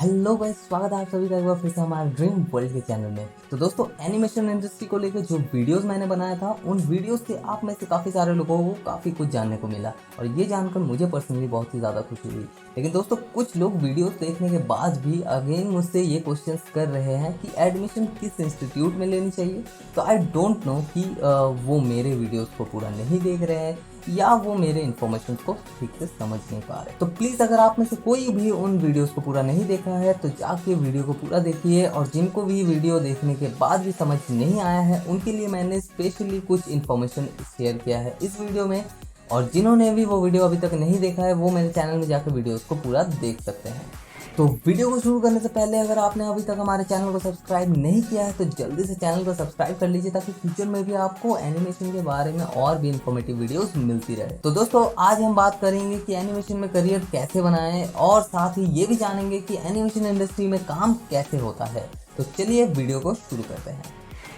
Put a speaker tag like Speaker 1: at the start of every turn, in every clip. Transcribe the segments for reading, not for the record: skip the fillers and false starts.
Speaker 1: Hello guys, स्वागत है आप सभी का एक बार फिर से हमारे ड्रीम वर्ल्ड के चैनल में। तो दोस्तों, एनिमेशन इंडस्ट्री को लेकर जो वीडियोस मैंने बनाया था, उन वीडियोस से आप में से काफ़ी सारे लोगों को काफ़ी कुछ जानने को मिला और ये जानकर मुझे पर्सनली बहुत ही ज़्यादा खुशी हुई। लेकिन दोस्तों, कुछ लोग वीडियोस देखने के बाद भी अगेन मुझसे ये क्वेश्चंस कर रहे हैं कि एडमिशन किस इंस्टीट्यूट में लेनी चाहिए। तो आई डोंट नो कि वो मेरे वीडियोज़ को पूरा नहीं देख रहे हैं या वो मेरे इन्फॉर्मेशन को ठीक से समझ नहीं पा रहे। तो प्लीज़, अगर आप में से कोई भी उन वीडियोस को पूरा नहीं देखा है तो जाके वीडियो को पूरा देखिए, और जिनको भी वीडियो देखने के बाद भी समझ नहीं आया है उनके लिए मैंने स्पेशली कुछ इन्फॉर्मेशन शेयर किया है इस वीडियो में। और जिन्होंने भी वो वीडियो अभी तक नहीं देखा है वो मेरे चैनल में जाकर वीडियोस को पूरा देख सकते हैं। तो वीडियो को शुरू करने से पहले अगर आपने अभी तक हमारे चैनल को सब्सक्राइब नहीं किया है तो जल्दी से चैनल को सब्सक्राइब कर लीजिए, ताकि फ्यूचर में भी आपको एनिमेशन के बारे में और भी इन्फॉर्मेटिव वीडियोस मिलती रहे। तो दोस्तों, आज हम बात करेंगे कि एनिमेशन में करियर कैसे बनाएं, और साथ ही ये भी जानेंगे कि एनिमेशन इंडस्ट्री में काम कैसे होता है। तो चलिए वीडियो को शुरू करते हैं।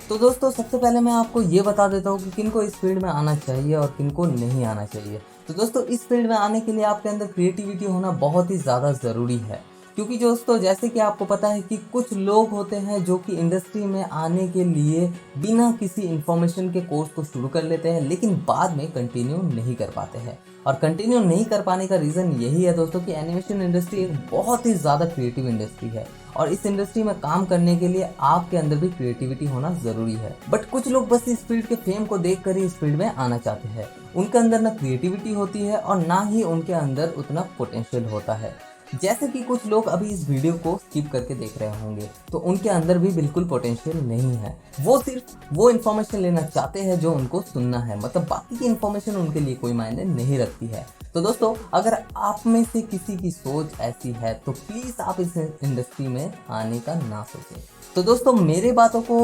Speaker 1: तो दोस्तों, सबसे पहले मैं आपको ये बता देता हूँ कि किनको इस फील्ड में आना चाहिए और किनको नहीं आना चाहिए। तो दोस्तों, इस फील्ड में आने के लिए आपके अंदर क्रिएटिविटी होना बहुत ही ज़्यादा ज़रूरी है, क्योंकि दोस्तों, जैसे कि आपको पता है कि कुछ लोग होते हैं जो कि इंडस्ट्री में आने के लिए बिना किसी इन्फॉर्मेशन के कोर्स को शुरू कर लेते हैं, लेकिन बाद में कंटिन्यू नहीं कर पाते हैं। और कंटिन्यू नहीं कर पाने का रीज़न यही है दोस्तों कि एनिमेशन इंडस्ट्री एक बहुत ही ज़्यादा क्रिएटिव इंडस्ट्री है, और इस इंडस्ट्री में काम करने के लिए आपके अंदर भी क्रिएटिविटी होना ज़रूरी है। बट कुछ लोग बस इस फील्ड के फेम को देख कर ही इस फील्ड में आना चाहते हैं। उनके अंदर ना क्रिएटिविटी होती है और ना ही उनके अंदर उतना पोटेंशियल होता है। जैसे कि कुछ लोग अभी इस वीडियो को स्किप करके देख रहे होंगे, तो उनके अंदर भी बिल्कुल पोटेंशियल नहीं है। वो सिर्फ वो इन्फॉर्मेशन लेना चाहते हैं जो उनको सुनना है, मतलब बाकी की इन्फॉर्मेशन उनके लिए कोई मायने नहीं रखती है। तो दोस्तों, अगर आप में से किसी की सोच ऐसी है तो प्लीज़ आप इस इंडस्ट्री में आने का ना सोचें। तो दोस्तों, मेरे बातों को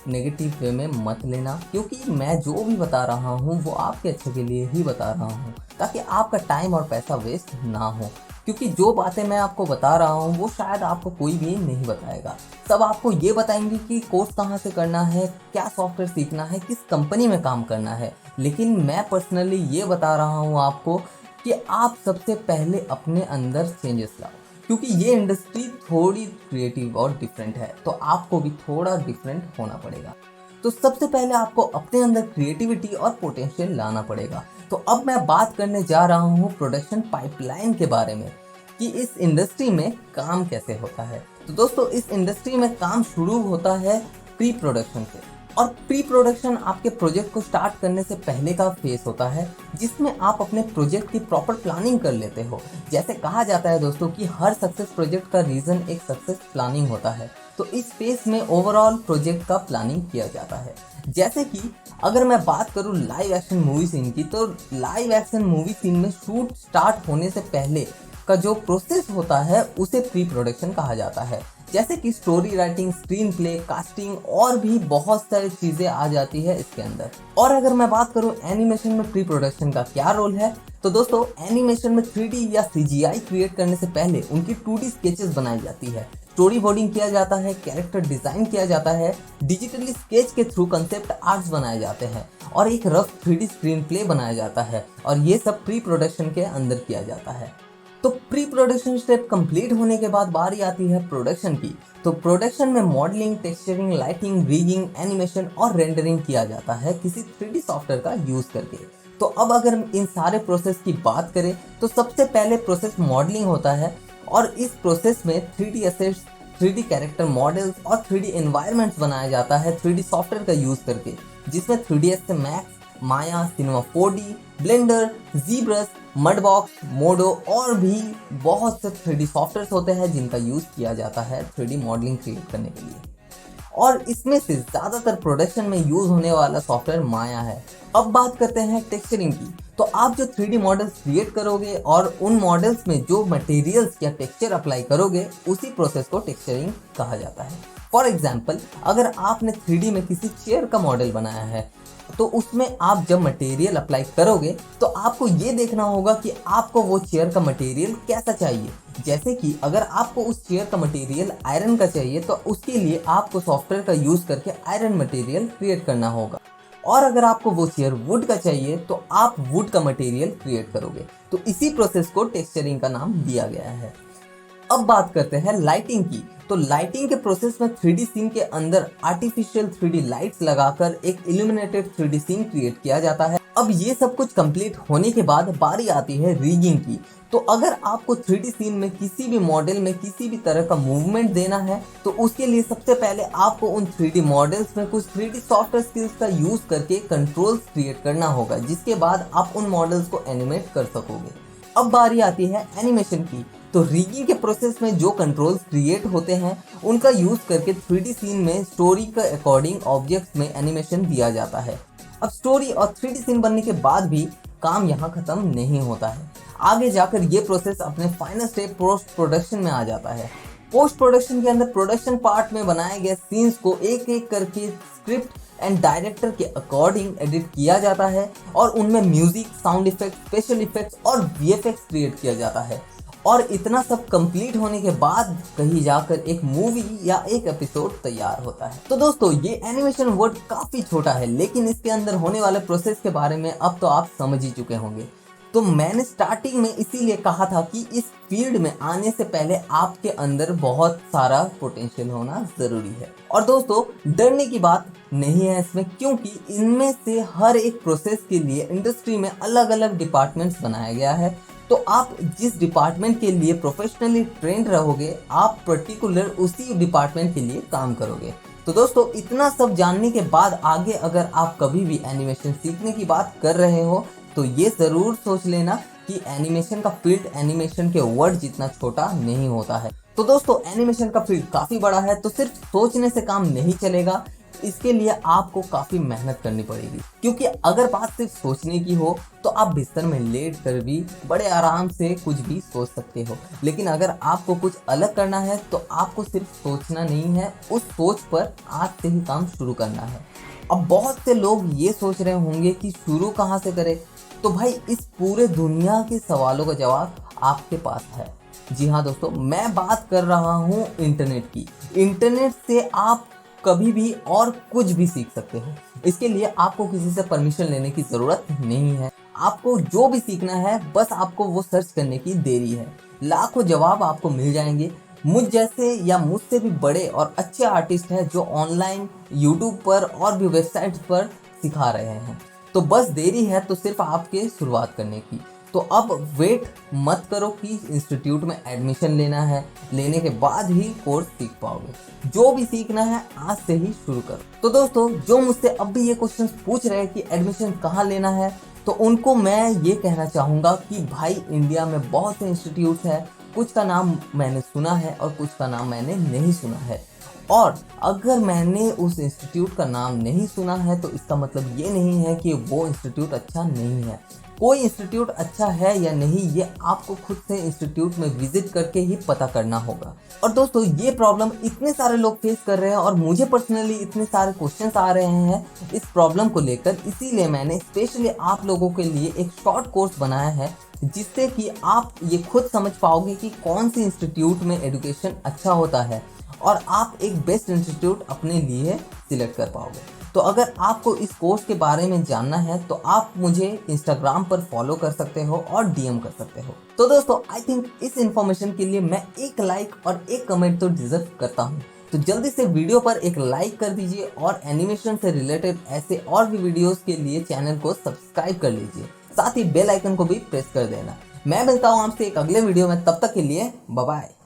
Speaker 1: नेगेटिव वे में मत लेना, क्योंकि मैं जो भी बता रहा हूँ वो आपके अच्छे के लिए ही बता रहा हूँ, ताकि आपका टाइम और पैसा वेस्ट ना हो। क्योंकि जो बातें मैं आपको बता रहा हूँ वो शायद आपको कोई भी नहीं बताएगा। सब आपको ये बताएंगे कि कोर्स कहाँ से करना है, क्या सॉफ्टवेयर सीखना है, किस कंपनी में काम करना है। लेकिन मैं पर्सनली ये बता रहा हूँ आपको कि आप सबसे पहले अपने अंदर चेंजेस लाओ, क्योंकि ये इंडस्ट्री थोड़ी क्रिएटिव और डिफरेंट है, तो आपको भी थोड़ा डिफरेंट होना पड़ेगा। तो सबसे पहले आपको अपने अंदर क्रिएटिविटी और पोटेंशियल लाना पड़ेगा। तो अब मैं बात करने जा रहा हूँ प्रोडक्शन पाइपलाइन के बारे में, कि इस इंडस्ट्री में काम कैसे होता है। तो दोस्तों, इस इंडस्ट्री में काम शुरू होता है प्री प्रोडक्शन से, और प्री प्रोडक्शन आपके प्रोजेक्ट को स्टार्ट करने से पहले का फेस होता है, जिसमें आप अपने प्रोजेक्ट की प्रॉपर प्लानिंग कर लेते हो। जैसे कहा जाता है दोस्तों कि हर सक्सेस प्रोजेक्ट का रीज़न एक सक्सेस प्लानिंग होता है। तो इस फेस में ओवरऑल प्रोजेक्ट का प्लानिंग किया जाता है। जैसे कि अगर मैं बात करूँ लाइव एक्शन मूवी सीन की, तो लाइव एक्शन मूवी सीन में शूट स्टार्ट होने से पहले का जो प्रोसेस होता है उसे प्री प्रोडक्शन कहा जाता है। जैसे कि story writing, screen play, casting और भी बहुत सारी चीज़ें आ जाती है इसके अंदर। और अगर मैं बात करूं एनिमेशन में प्री प्रोडक्शन का क्या रोल है, तो दोस्तों, एनिमेशन में 3D या CGI क्रिएट करने से पहले उनकी 2D स्केचेस बनाई जाती है, स्टोरी बोर्डिंग किया जाता है, कैरेक्टर डिज़ाइन किया जाता है, डिजिटली स्केच के थ्रू कंसेप्ट आर्ट्स बनाए जाते हैं, और एक रफ 3D स्क्रीन प्ले बनाया जाता है। और ये सब प्री प्रोडक्शन के अंदर किया जाता है। तो प्री प्रोडक्शन स्टेप कंप्लीट होने के बाद बारी आती है प्रोडक्शन की। तो प्रोडक्शन में modelling, texturing, lighting, rigging, animation और रेंडरिंग किया जाता है किसी 3D सॉफ्टवेयर का यूज़ करके। तो अब अगर इन सारे प्रोसेस की बात करें तो सबसे पहले प्रोसेस मॉडलिंग होता है, और इस प्रोसेस में 3D assets, 3D character models और 3D एनवायरनमेंट्स बनाया जाता है 3D सॉफ्टवेयर का यूज़ करके, जिसमें 3ds मैक्स, माया, सिनेमा 4D, ब्लेंडर, ज़ीब्रश, मडबॉक्स, मोडो और भी बहुत से 3D सॉफ्टवेयर होते हैं जिनका यूज़ किया जाता है 3D मॉडलिंग क्रिएट करने के लिए। और इसमें से ज़्यादातर प्रोडक्शन में यूज़ होने वाला सॉफ्टवेयर माया है। अब बात करते हैं टेक्सचरिंग की। तो आप जो 3D मॉडल्स क्रिएट करोगे और उन मॉडल्स में जो मटेरियल्स या टेक्सचर अप्लाई करोगे, उसी प्रोसेस को टेक्सचरिंग कहा जाता है। फॉर एग्जाम्पल, अगर आपने 3D में किसी चेयर का मॉडल बनाया है, तो उसमें आप जब मटेरियल अप्लाई करोगे तो आपको ये देखना होगा कि आपको वो चेयर का मटेरियल कैसा चाहिए। जैसे कि अगर आपको उस चेयर का मटेरियल आयरन का चाहिए तो उसके लिए आपको सॉफ्टवेयर का यूज़ करके आयरन मटेरियल क्रिएट करना होगा, और अगर आपको वो चेयर वुड का चाहिए तो आप वुड का मटेरियल क्रिएट करोगे। तो इसी प्रोसेस को टेक्सचरिंग का नाम दिया गया है। अब बात करते हैं लाइटिंग की। तो लाइटिंग के प्रोसेस में 3D सीन के अंदर आर्टिफिशियल 3D लाइट्स लगाकर एक इल्यूमिनेटेड 3D सीन क्रिएट किया जाता है। अब ये सब कुछ कंप्लीट होने के बाद बारी आती है रिगिंग की। तो अगर आपको 3D सीन में किसी भी मॉडल में किसी भी तरह का मूवमेंट देना है तो उसके लिए सबसे पहले आपको उन 3D मॉडल्स में कुछ 3D सॉफ्टवेयर स्किल्स का यूज करके कंट्रोल्स क्रिएट करना होगा, जिसके बाद आप उन मॉडल्स को एनिमेट कर सकोगे। अब बारी आती है एनिमेशन की। तो रिगिंग के प्रोसेस में जो कंट्रोल्स क्रिएट होते हैं उनका यूज करके 3D सीन में स्टोरी के अकॉर्डिंग ऑब्जेक्ट्स में एनिमेशन दिया जाता है। अब स्टोरी और 3D सीन बनने के बाद भी काम यहाँ खत्म नहीं होता है। आगे जाकर ये प्रोसेस अपने फाइनल स्टेप पोस्ट प्रोडक्शन में आ जाता है। पोस्ट प्रोडक्शन के अंदर प्रोडक्शन पार्ट में बनाए गए सीन्स को एक एक करके स्क्रिप्ट एंड डायरेक्टर के अकॉर्डिंग एडिट किया जाता है और उनमें music, sound effect, special effects और वीएफएक्स क्रिएट किया जाता है। और इतना सब कंप्लीट होने के बाद कहीं जाकर एक मूवी या एक एपिसोड तैयार होता है। तो दोस्तों ये एनिमेशन वर्ड काफी छोटा है, लेकिन इसके अंदर होने वाले प्रोसेस के बारे में अब तो आप समझ ही चुके होंगे। तो मैंने स्टार्टिंग में इसीलिए कहा था कि इस फील्ड में आने से पहले आपके अंदर बहुत सारा पोटेंशियल होना जरूरी है। और दोस्तों डरने की बात नहीं है इसमें, क्योंकि इनमें से हर एक प्रोसेस के लिए इंडस्ट्री में अलग अलग डिपार्टमेंट्स बनाया गया है। तो आप जिस डिपार्टमेंट के लिए प्रोफेशनली ट्रेंड रहोगे, आप पर्टिकुलर उसी डिपार्टमेंट के लिए काम करोगे। तो दोस्तों इतना सब जानने के बाद आगे अगर आप कभी भी एनिमेशन सीखने की बात कर रहे हो तो ये ज़रूर सोच लेना कि एनिमेशन का फील्ड एनिमेशन के वर्ड जितना छोटा नहीं होता है। तो दोस्तों एनिमेशन का फील्ड काफ़ी बड़ा है, तो सिर्फ सोचने से काम नहीं चलेगा, इसके लिए आपको काफ़ी मेहनत करनी पड़ेगी। क्योंकि अगर बात सिर्फ सोचने की हो तो आप बिस्तर में लेट कर भी बड़े आराम से कुछ भी सोच सकते हो, लेकिन अगर आपको कुछ अलग करना है तो आपको सिर्फ सोचना नहीं है, उस सोच पर आज से ही काम शुरू करना है। अब बहुत से लोग ये सोच रहे होंगे कि शुरू कहाँ से करें। तो भाई इस पूरे दुनिया के सवालों का जवाब आपके पास है। जी हाँ दोस्तों, मैं बात कर रहा हूँ इंटरनेट की। इंटरनेट से आप कभी भी और कुछ भी सीख सकते हो। इसके लिए आपको किसी से परमिशन लेने की ज़रूरत नहीं है। आपको जो भी सीखना है बस आपको वो सर्च करने की देरी है। लाखों जवाब आपको मिल जाएंगे। मुझ जैसे या मुझसे भी बड़े और अच्छे आर्टिस्ट हैं जो ऑनलाइन यूट्यूब पर और भी वेबसाइट्स पर सिखा रहे हैं। तो बस देरी है तो सिर्फ आपके शुरुआत करने की। तो अब वेट मत करो कि इंस्टीट्यूट में एडमिशन लेना है, लेने के बाद ही कोर्स सीख पाओगे। जो भी सीखना है आज से ही शुरू करो। तो दोस्तों जो मुझसे अब भी ये क्वेश्चन पूछ रहे हैं कि एडमिशन कहाँ लेना है, तो उनको मैं ये कहना चाहूँगा कि भाई इंडिया में बहुत से इंस्टीट्यूट्स हैं, कुछ का नाम मैंने सुना है और कुछ का नाम मैंने नहीं सुना है। और अगर मैंने उस इंस्टीट्यूट का नाम नहीं सुना है तो इसका मतलब ये नहीं है कि वो इंस्टीट्यूट अच्छा नहीं है। कोई इंस्टीट्यूट अच्छा है या नहीं ये आपको खुद से इंस्टीट्यूट में विजिट करके ही पता करना होगा। और दोस्तों ये प्रॉब्लम इतने सारे लोग फेस कर रहे हैं और मुझे पर्सनली इतने सारे क्वेश्चंस आ रहे हैं इस प्रॉब्लम को लेकर, इसीलिए मैंने स्पेशली आप लोगों के लिए एक शॉर्ट कोर्स बनाया है, जिससे कि आप ये खुद समझ पाओगे कि कौन सी इंस्टीट्यूट में एजुकेशन अच्छा होता है और आप एक बेस्ट इंस्टीट्यूट अपने लिए सिलेक्ट कर पाओगे। तो अगर आपको इस कोर्स के बारे में जानना है तो आप मुझे इंस्टाग्राम पर फॉलो कर सकते हो और डीएम कर सकते हो। तो दोस्तों आई थिंक इस इन्फॉर्मेशन के लिए मैं एक लाइक और एक कमेंट तो डिजर्व करता हूँ। तो जल्दी से वीडियो पर एक लाइक कर दीजिए और एनिमेशन से रिलेटेड ऐसे और भी वीडियोस के लिए चैनल को सब्सक्राइब कर लीजिए, साथ ही बेल आइकन को भी प्रेस कर देना। मैं मिलता हूँ आपसे एक अगले वीडियो में, तब तक के लिए बाय बाय।